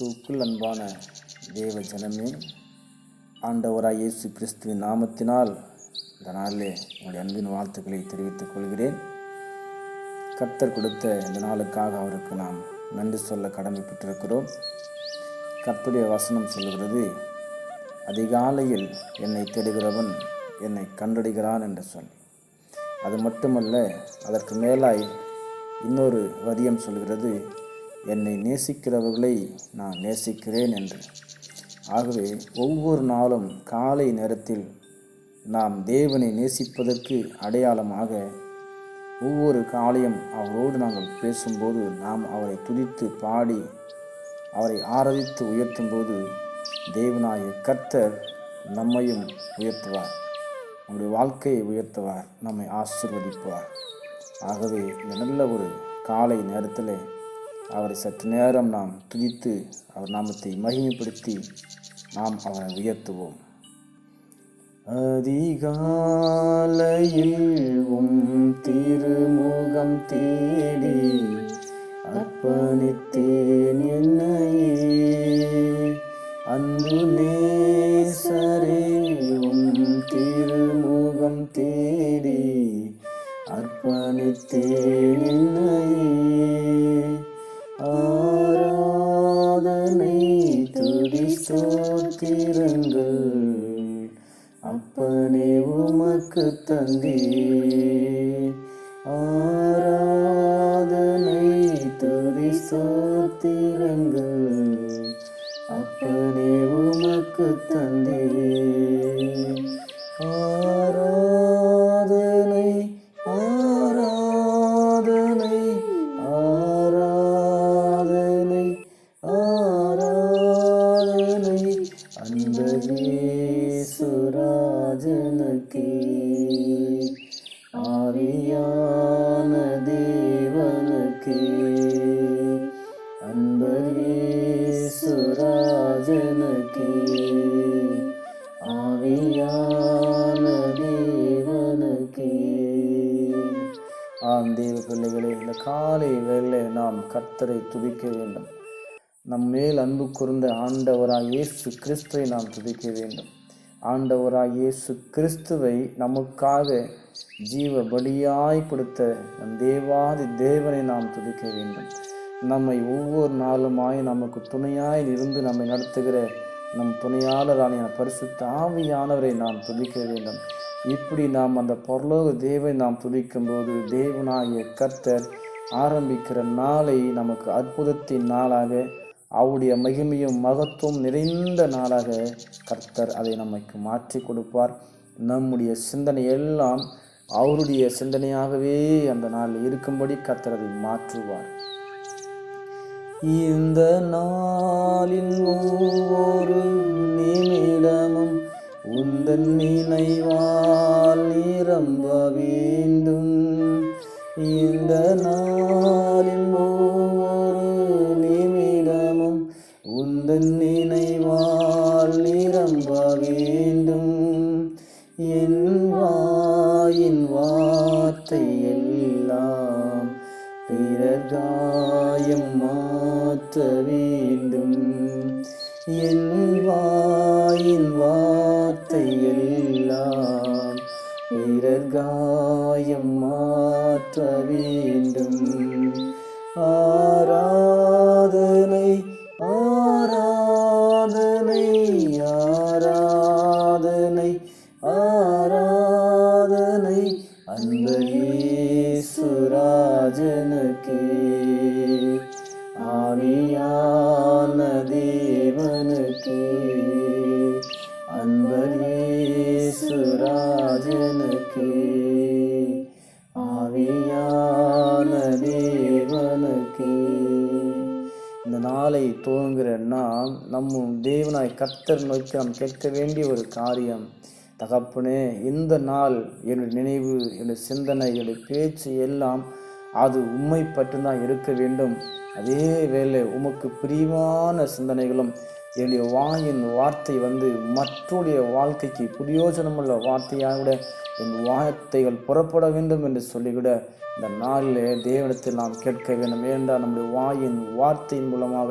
கிறிஸ்துவுக்குள் அன்பான தேவ ஜனமே, ஆண்டவராய் இயேசு கிறிஸ்துவின் நாமத்தினால் இந்த நாளிலே உங்களுடைய அன்பின் வாழ்த்துக்களை தெரிவித்துக் கொள்கிறேன். கர்த்தர் கொடுத்த இந்த நாளுக்காக அவருக்கு நாம் நன்றி சொல்ல கடமைப்பட்டிருக்கிறோம். கர்த்தருடைய வசனம் சொல்லுகிறது, அதிகாலையில் என்னை தேடுகிறவன் என்னை கண்டடைகிறான் என்று சொல்லி. அது மட்டுமல்ல, அதற்கு மேலாய் இன்னொரு வரியம் சொல்கிறது, என்னை நேசிக்கிறவர்களை நான் நேசிக்கிறேன் என்று. ஆகவே ஒவ்வொரு நாளும் காலை நேரத்தில் நாம் தேவனை நேசிப்பதற்கு அடையாளமாக ஒவ்வொரு காலையும் அவரோடு நாங்கள் பேசும்போது, நாம் அவரை துதித்து பாடி அவரை ஆராதித்து உயர்த்தும் போது தேவனாகிய கர்த்தர் நம்மையும் உயர்த்துவார், நம்முடைய வாழ்க்கையை உயர்த்துவார், நம்மை ஆசீர்வதிப்பார். ஆகவே இந்த நல்ல ஒரு காலை நேரத்தில் அவரை சற்று நேரம் நாம் துதித்து அவர் நாமத்தை மகிமைப்படுத்தி நாம் அவரை உயர்த்துவோம். அதிகாலையில் திருமுகம் தேடி அர்ப்பணித்தேன் என்னையே, அன்பு நேசரே திருமுகம் தேடி அர்ப்பணித்தேன் என்னையே. ஆராதனை துதி ஸ்தோத்திரங்கள் அப்பனே உமக்கு தந்தேன். ஆராதனை துதி ஸ்தோத்திரங்கள் அப்பனே உமக்கு தந்தேன். ஆராதனை ஆராதனை ஆராதனை ஆராதனை அன்பரேசுராஜனுக்கே, ஆவியான தேவனுக்கே. அன்பரேசுராஜனுக்கே, ஆவியான தேவனுக்கே. தேவ பிள்ளைகளே, இந்த காலை வேளை நாம் கர்த்தரை துதிக்க வேண்டும். நம் மேல் அன்பு கூர்ந்த ஆண்டவராய் இயேசு கிறிஸ்துவை நாம் துதிக்க வேண்டும். ஆண்டவராய் இயேசு கிறிஸ்துவை நமக்காக ஜீவ பலியாய் கொடுத்த நம் தேவாதி தேவனை நாம் துதிக்க வேண்டும். நம்மை ஒவ்வொரு நாளுமாய் நமக்கு துணையாய் இருந்து நம்மை நடத்துகிற நம் துணையாளரான பரிசுத்த ஆவியானவரை நாம் துதிக்க வேண்டும். இப்படி நாம் அந்த பரலோக தேவனை நாம் துதிக்கும் போது தேவனாகிய கர்த்தர் ஆரம்பிக்கிற நாளை நமக்கு அற்புதத்தின் நாளாக, அவருடைய மகிமையும் மகத்துவம் நிறைந்த நாளாக கர்த்தர் அதை நமக்கு மாற்றி கொடுப்பார். நம்முடைய சிந்தனை எல்லாம் அவருடைய சிந்தனையாகவே அந்த நாளில் இருக்கும்படி கர்த்தர் அதை மாற்றுவார். இந்த நாளில் ஒவ்வொரு நிமிடமும் உந்தன் நினைவால் நிரம்ப வேண்டும். இந்த நாளில் ஒவ்வொரு நிமிடமும் உந்தன் நினைவால் நிரம்ப வேண்டும். என் வாயின் வார்த்தை எல்லாம் பிறர் காயம் மாற்ற வேண்டும். என் வாயின் வார்த்தை எல்லாம் பிறர் காயம் மாற்ற வேண்டும். ஆராதனை ஆராதனை ஆராதனை ஆராதனை அன்பரேசுராஜனுக்கே, ஆவியான தேவனுக்கே. அன்பரேசுராஜனுக்கே, ஆவியான தேவனுக்கே. இந்த நாளை துவங்குகிற நாம் நம் தேவனாய் கர்த்தர் நோக்கி நாம் கேட்க வேண்டிய ஒரு காரியம், தகப்பனே, இந்த நாள் என்னுடைய நினைவு, என்னுடைய சிந்தனை, என்னுடைய பேச்சு எல்லாம் அது உம்மை பற்றி தான் இருக்க வேண்டும். அதே வேளை உமக்கு பிரியமான சிந்தனைகளும் என்னுடைய வாயின் வார்த்தை மற்றொடைய வாழ்க்கைக்கு பிரயோஜனமுள்ள வார்த்தையாக என் வார்த்தைகள் புறப்பட வேண்டும் என்று சொல்லிவிட இந்த நாளிலே தேவனிடத்தில் நாம் கேட்க வேண்டும். ஏனென்றால் நம்முடைய வாயின் வார்த்தையின் மூலமாக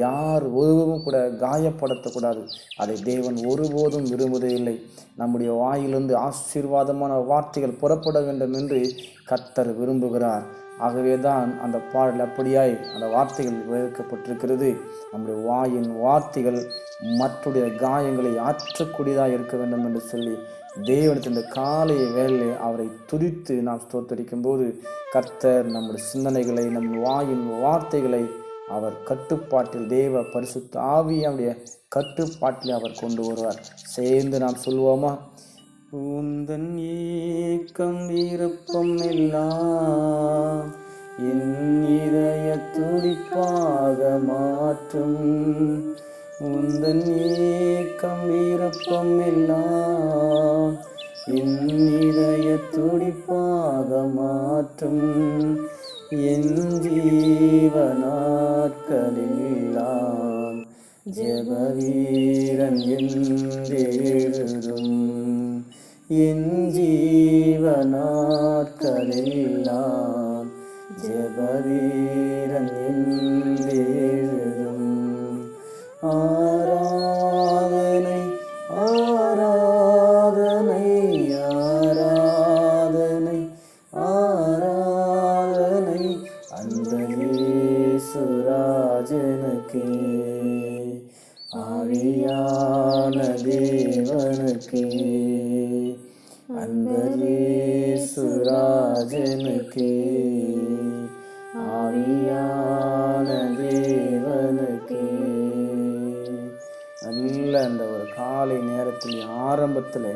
யார் ஒருவரும் கூட காயப்படுத்தக்கூடாது. அதை தேவன் ஒருபோதும் விரும்புவதே இல்லை. நம்முடைய வாயிலிருந்து ஆசீர்வாதமான வார்த்தைகள் புறப்பட வேண்டும் என்று கர்த்தர் விரும்புகிறார். ஆகவே தான் அந்த பாடல் அப்படியாய் அந்த வார்த்தைகள் விவரிக்கப்பட்டிருக்கிறது. நம்முடைய வாயின் வார்த்தைகள் மற்றுடைய காயங்களை ஆற்றக்கூடியதாக இருக்க வேண்டும் என்று சொல்லி தேவனுக்கு இந்த காலை வேளையிலே அவரை துதித்து நாம் ஸ்தோத்தரிக்கும் போது கர்த்தர் நம்முடைய சிந்தனைகளை, நம் வாயின் வார்த்தைகளை அவர் கட்டுப்பாட்டில், தேவ பரிசுத்த ஆவியாவுடைய கட்டுப்பாட்டில் அவர் கொண்டு வருவார். சேர்ந்து நாம் சொல்வோமா? உந்தன் ஏக்கம் விருப்பம் எல்லாம் என் இதய துடிப்பாக மாற்றும். உந்தன் ஏக்கம் விருப்பம் எல்லாம் என் இதய துடிப்பாக மாற்றும். என் ஜீவனாட்களெல்லாம் ஜெப வீரன் என்றெழுதும். என் ஜீவனாட்களெல்லாம் ஜெப வீரன் என்றெழுதும். ஆராதனை ஆராதனை ஆராதனை ஆராதனை அந்த இயேசுராஜனுக்கே, ஆவியான தேவனுக்கே, அந்த இயேசுராஜனுக்கே, ஆவியான தேவனுக்கே. நல்ல அந்த ஒரு காலை நேரத்தில் ஆரம்பத்தில்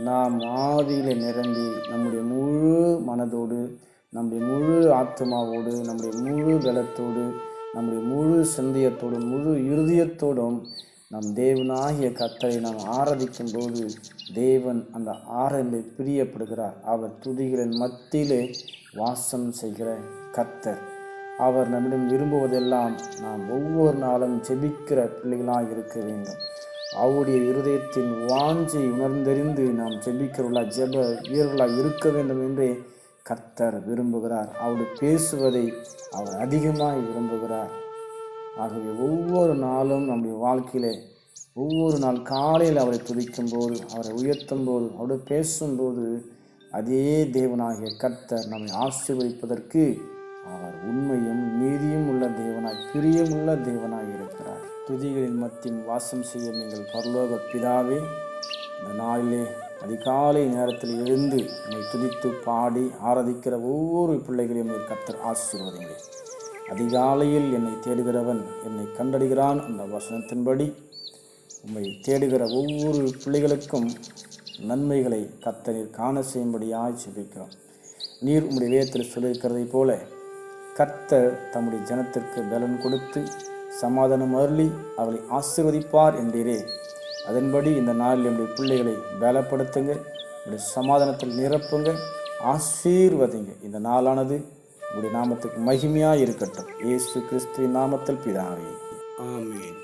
நாம் ஆவியில் நிரம்பி நம்முடைய முழு மனதோடு, நம்முடைய முழு ஆத்மாவோடு, நம்முடைய முழு பலத்தோடு, நம்முடைய முழு சிந்தையத்தோடும் முழு இருதயத்தோடும் நம் தேவனாகிய கர்த்தரை நாம் ஆராதிக்கும் போது தேவன் அந்த ஆராதனை பிரியப்படுகிறார். அவர் துதிகளின் மத்தியிலே வாசம் செய்கிற கர்த்தர். அவர் நம்மிடம் விரும்புவதெல்லாம் நாம் ஒவ்வொரு நாளும் ஜெபிக்கிற பிள்ளைகளாக இருக்க வேண்டும். அவருடைய இருதயத்தின் வாஞ்சை உணர்ந்தறிந்து நாம் ஜெபிக்கிறவர்களாக, ஜெப வீரர்களாக இருக்க வேண்டும் என்றே கர்த்தர் விரும்புகிறார். அவருடைய பேசுவதை அவர் அதிகமாக விரும்புகிறார். ஆகவே ஒவ்வொரு நாளும் நம்முடைய வாழ்க்கையிலே ஒவ்வொரு நாள் காலையில் அவரை துதிக்கும் போது, அவரை உயர்த்தும் போது, அவருடைய பேசும்போது அதே தேவனாகிய கர்த்தர் நம்மை ஆசீர்வதிப்பதற்கு அவர் உண்மையும் நீதியும் உள்ள தேவனாய், பிரியமுள்ள தேவனாய் இருக்கிறார். துதிகளின் மத்தியில் வாசம் செய்யும் எங்கள் பரலோக பிதாவே, இந்த நாளிலே அதிகாலை நேரத்தில் எழுந்து உம்மை துதித்து பாடி ஆராதிக்கிற ஒவ்வொரு பிள்ளைகளையும் கர்த்தர் ஆசீர்வதிங்க. அதிகாலையில் என்னை தேடுகிறவன் என்னை கண்டடைகிறான் என்ற வசனத்தின்படி உம்மை தேடுகிற ஒவ்வொரு பிள்ளைகளுக்கும் நன்மைகளை கர்த்தர் காண செய்யும்படியாய் ஜெபிக்கிறோம். நீர் உம்முடைய வேதத்தில் சொல்லியிருக்கிறதை போல கர்த்தர் தம்முடைய ஜனத்திற்கு பலன் கொடுத்து சமாதானம் அருளி அவளை ஆசீர்வதிப்பார் என்றீரே. அதன்படி இந்த நாளில் என்னுடைய பிள்ளைகளை பலப்படுத்துங்க, உங்களுடைய சமாதானத்தில் நிரப்புங்க, ஆசீர்வதிங்க. இந்த நாளானது உங்களுடைய நாமத்துக்கு மகிமையாக இருக்கட்டும். இயேசு கிறிஸ்துவின் நாமத்தில் பிதாவே, ஆமென்.